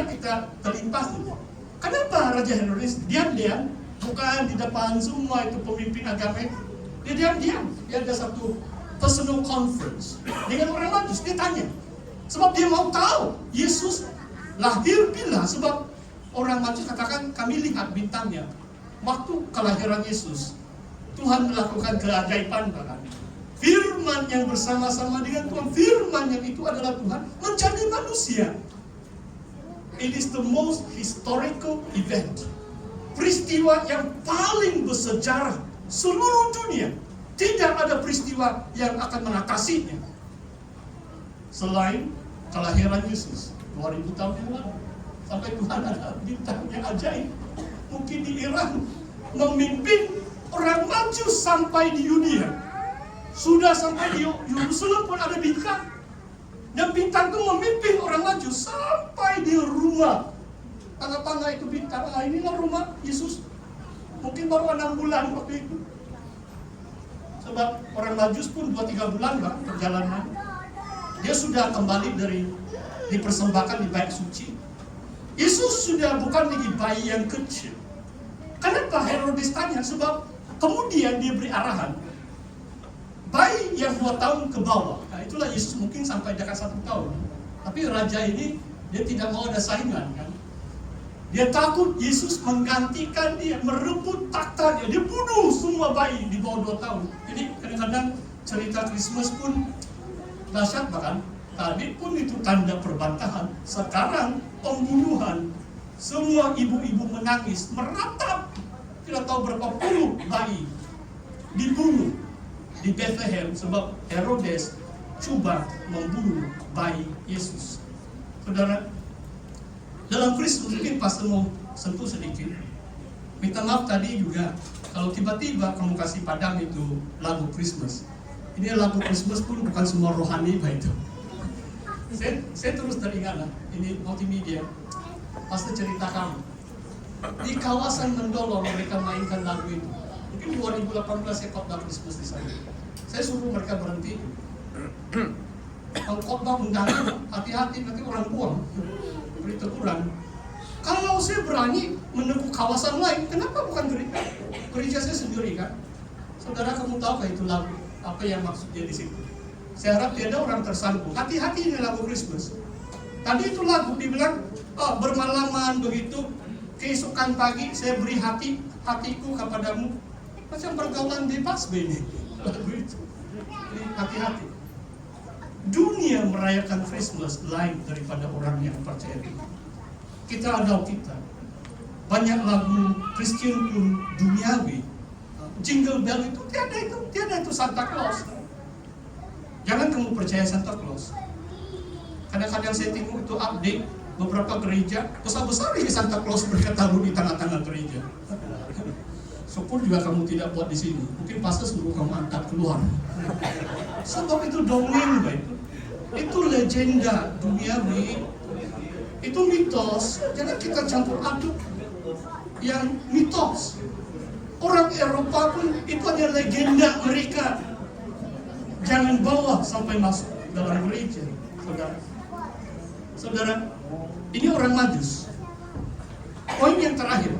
biar kita terlimpas. Kenapa Raja Herodes diam-diam? Bukan di depan semua itu pemimpin agama itu. Dia diam-diam. Dia ada satu personal conference dengan orang Majus. Dia tanya. Sebab dia mau tahu Yesus lahir bila. Sebab orang Majus katakan kami lihat bintangnya. Waktu kelahiran Yesus, Tuhan melakukan keajaiban bahkan. Firman yang bersama-sama dengan Tuhan, firman yang itu adalah Tuhan menjadi manusia. It is the most historical event. Peristiwa yang paling bersejarah seluruh dunia. Tidak ada peristiwa yang akan mengatasinya selain kelahiran Yesus 2000 tahun yang lalu. Sampai Tuhan ada bintang yang ajaib. Mungkin di Iran memimpin orang Majus sampai di Yudea. Sudah sampai di Yerusalem pun ada bintang. Dan bintang itu memimpin orang Majus sampai di rumah. Tanda-tanda itu bintang, inilah rumah Yesus. Mungkin baru 6 bulan waktu itu. Sebab orang Majus pun 2-3 bulan lah perjalanan. Dia sudah kembali dari dipersembahkan di bait suci. Yesus sudah bukan lagi bayi yang kecil. Kenapa Herodes tanya? Sebab kemudian dia beri arahan. Bayi yang 2 tahun ke bawah. Nah itulah Yesus mungkin sampai dekat 1 tahun. Tapi raja ini dia tidak mau ada saingan kan. Dia takut Yesus menggantikan dia, merebut taktanya. Dia bunuh semua bayi di bawah 2 tahun. Jadi kadang-kadang cerita Christmas pun dahsyat bahkan. Tadi pun itu tanda perbantahan. Sekarang pembunuhan. Semua ibu-ibu menangis, meratap. Tidak tahu berapa puluh bayi dibunuh di Bethlehem sebab Herodes coba membunuh bayi Yesus. Saudara, dalam Kristus mungkin pastor mau sentuh sedikit. Minta maaf tadi juga kalau tiba-tiba kamu kasih padam itu lagu Christmas. Ini lagu Christmas pun bukan semua rohani itu. Saya terus teringat lah, ini multimedia. Pastor cerita kami di kawasan Mendolo mereka mainkan lagu itu. Mungkin 2018 saya khotbah Christmas di sana. Saya suruh mereka berhenti. Kalau khotbah undangan, hati-hati nanti orang buang. Berita kurang. Kalau saya berani meneguh kawasan lain, kenapa bukan gereja? Gereja saya sendiri kan. Saudara kamu tahu kah itu lagu? Apa yang maksudnya di situ? Saya harap tidak ada orang tersangkut. Hati-hati ini lagu Christmas. Tadi itu lagu dibilang, bermalaman begitu. Keesokan pagi saya beri hatiku kepadamu. Macam pergaulan bebas begini. Lagu itu. Jadi hati-hati. Dunia merayakan Christmas lain daripada orang yang percaya Tuhan. Kita ada kita. Banyak lagu Kristen pun duniawi. Jingle bell itu tiada itu Santa Claus. Jangan kamu percaya Santa Claus. Kadang-kadang saya tengok itu update beberapa gereja besar-besar ini Santa Claus mereka taruh di tengah-tengah gereja. Syukur juga kamu tidak buat di sini. Mungkin pastor suruh kamu angkat keluar. Sebab itu dongeng, itu legenda duniawi, itu mitos. Jangan kita campur aduk yang mitos. Orang Eropa pun itu hanya legenda mereka. Jangan bawa sampai masuk dalam gereja, saudara. Saudara, ini orang Majus. Poin yang terakhir.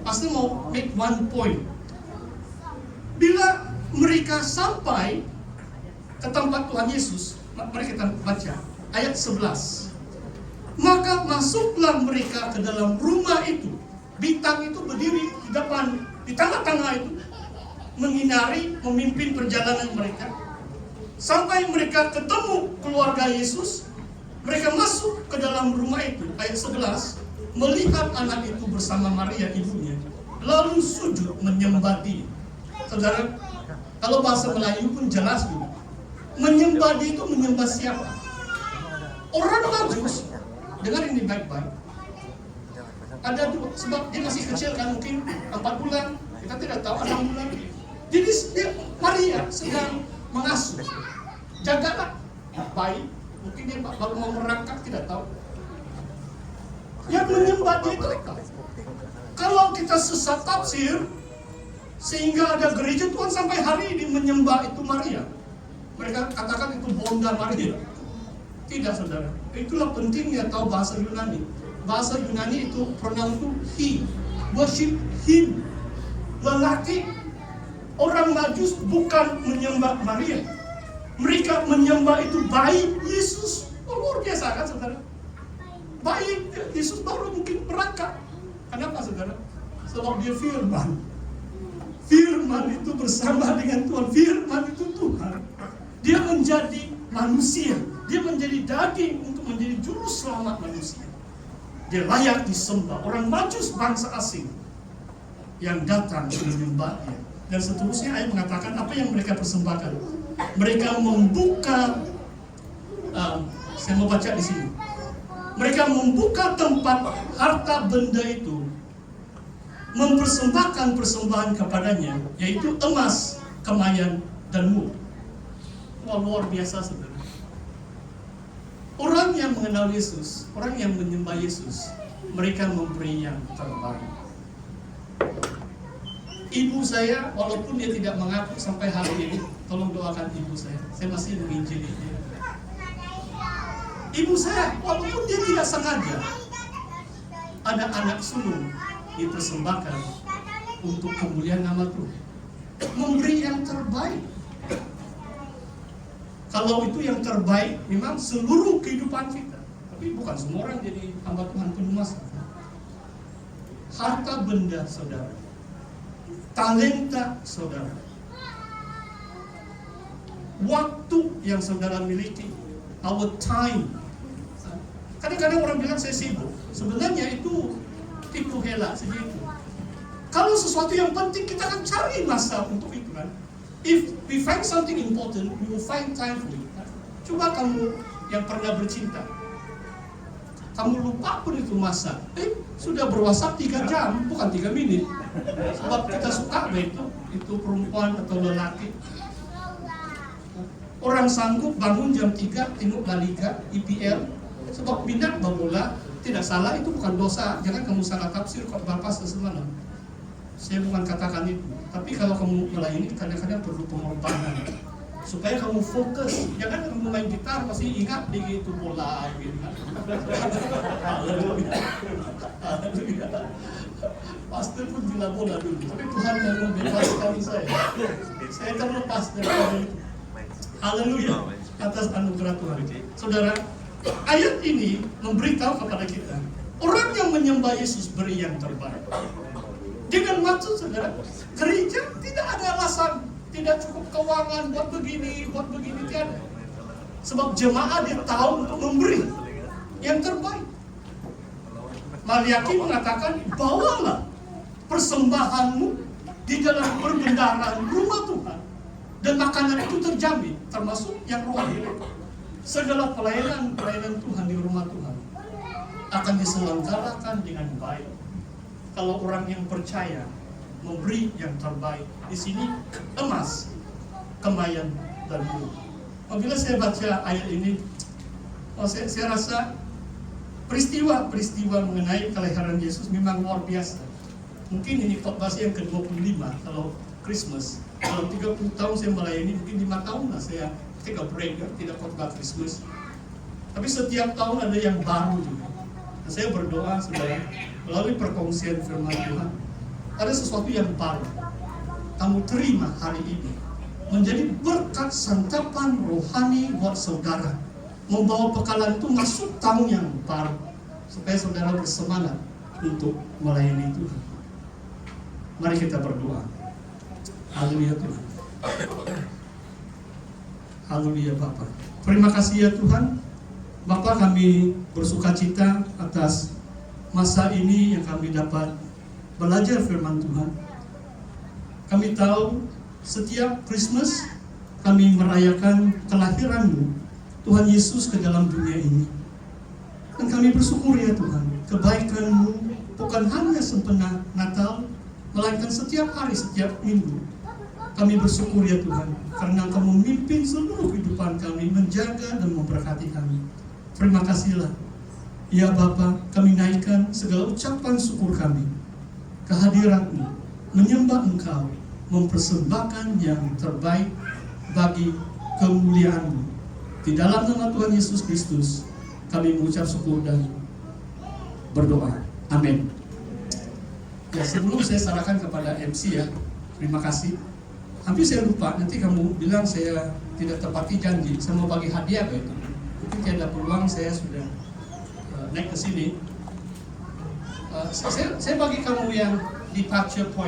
Pasti mau make one point. Bila mereka sampai ke tempat Tuhan Yesus, mari kita baca ayat 11. Maka masuklah mereka ke dalam rumah itu. Bintang itu berdiri di depan, di tengah-tengah itu, menyinari, memimpin perjalanan mereka. Sampai mereka ketemu keluarga Yesus, mereka masuk ke dalam rumah itu. Ayat 11. Melihat anak itu bersama Maria ibunya, lalu sujud menyembah dia. Saudara, kalau bahasa Melayu pun jelas juga. Menyembah dia itu menyembah siapa? Orang Majus. Dengar ini baik-baik. Ada dua, sebab dia masih kecil kan, mungkin 4 bulan, kita tidak tahu 6 bulan. Jadi Maria sedang mengasuh. Jagalah bayi, mungkin dia baru mau merangkak, tidak tahu. Yang menyembah dia itu apa? Kalau kita sesat tafsir, sehingga ada gereja Tuhan sampai hari ini menyembah itu Maria. Mereka katakan itu Bonda Maria. Tidak, saudara. Itulah pentingnya tahu bahasa Yunani. bahasa Yunani itu pronoun itu he, worship him. Lelaki, orang Majus bukan menyembah Maria, mereka menyembah itu bayi Yesus. Luar biasa kan saudara? Bayi Yesus baru mungkin merangkak. Kenapa saudara? Sebab dia firman. Firman itu bersama dengan Tuhan. Firman itu Tuhan. Dia menjadi manusia. Dia menjadi daging untuk menjadi juru selamat manusia. Dia layak disembah. Orang Majus, bangsa asing yang datang menyembahnya. Dan seterusnya ayat mengatakan apa yang mereka persembahkan. Mereka membuka, saya mau baca di sini. Mereka membuka tempat harta benda itu, mempersembahkan persembahan kepadanya, yaitu emas, kemayan, dan mur. Wah, luar biasa saudara. Orang yang mengenal Yesus, orang yang menyembah Yesus, mereka memberi yang terbaik. Ibu saya, walaupun dia tidak mengaku sampai hari ini, tolong doakan ibu saya masih menginjili dia. Ibu saya, walaupun dia tidak sengaja, ada anak sulung dipersembahkan untuk kemuliaan nama Tuhan, memberi yang terbaik. Kalau itu yang terbaik, memang seluruh kehidupan kita. Tapi bukan semua orang jadi hamba Tuhan penuh masa. Harta benda saudara, talenta saudara, waktu yang saudara miliki, our time. Kadang-kadang orang bilang saya sibuk. Sebenarnya itu tipu hela saja itu. Kalau sesuatu yang penting, kita akan cari masa untuk itu kan. If we find something important, we will find time for it. Coba kamu yang pernah bercinta, kamu lupa pun itu masa. Sudah berwasap 3 jam, bukan 3 menit. Sebab kita suka itu perempuan atau lelaki. Orang sanggup bangun jam 3 tengok La Liga, IPL, sebab minat bola. Tidak salah, itu bukan dosa. Jangan kamu salah tafsir kok Bapak sesemalam. Saya bukan katakan itu. Tapi kalau kamu melayani, kadang-kadang perlu pengorbanan supaya kamu fokus. Jangan kamu main gitar masih ingat di itu bola gitu kan. Haleluya. Pastor pun gila bola dulu, tapi Tuhan yang membebaskan saya. Saya terlepas dari itu. Haleluya, atas anugerah Tuhan. Saudara, ayat ini memberitahu kepada kita, orang yang menyembah Yesus beri yang terbaik. Dengan maksud saudara, gereja tidak ada alasan, tidak cukup keuangan buat begini, tidak. Sebab jemaat dia tahu untuk memberi yang terbaik. Maliaki mengatakan, bawalah persembahanmu di dalam perbendaharaan rumah Tuhan, dan makanan itu terjamin, termasuk yang rohani. Segala pelayanan Tuhan di rumah Tuhan akan diselenggarakan dengan baik kalau orang yang percaya memberi yang terbaik. Di sini emas, kemayan, dan mur. Apabila saya baca ayat ini, saya rasa peristiwa mengenai kelahiran Yesus memang luar biasa. Mungkin ini khotbah yang ke-25 kalau Christmas. Dalam 30 tahun saya melayani, mungkin 5 tahun lah saya take a break, tidak khotbah Christmas. Tapi setiap tahun ada yang baru juga. Dan saya berdoa saudara, melalui perkongsian firman Tuhan, ada sesuatu yang baru kamu terima hari ini, menjadi berkat santapan rohani buat saudara, membawa bekalan itu masuk tahun yang baru, supaya saudara bersemangat untuk melayani Tuhan. Mari kita berdoa. Haleluya Tuhan. Haleluya Bapa. Terima kasih ya Tuhan. Bapa, kami bersuka cita atas masa ini yang kami dapat belajar firman Tuhan. Kami tahu setiap Christmas kami merayakan kelahiran-Mu, Tuhan Yesus, ke dalam dunia ini. Dan kami bersyukur ya Tuhan, kebaikan-Mu bukan hanya sempena Natal, melainkan setiap hari, setiap minggu. Kami bersyukur ya Tuhan, karena Engkau memimpin seluruh kehidupan kami, menjaga dan memberkati kami. Terima kasihlah. Ya Bapa, kami naikkan segala ucapan syukur kami. Kehadiran-Mu, menyembah Engkau, mempersembahkan yang terbaik bagi kemuliaan-Mu. Di dalam nama Tuhan Yesus Kristus, kami mengucap syukur dan berdoa. Amin. Ya, sebelum saya serahkan kepada MC ya, terima kasih. Hampir saya lupa, nanti kamu bilang saya tidak tepati janji. Saya mau bagi hadiah itu. Mungkin tiada peluang, saya sudah naik ke sini. Saya bagi kamu yang departure point.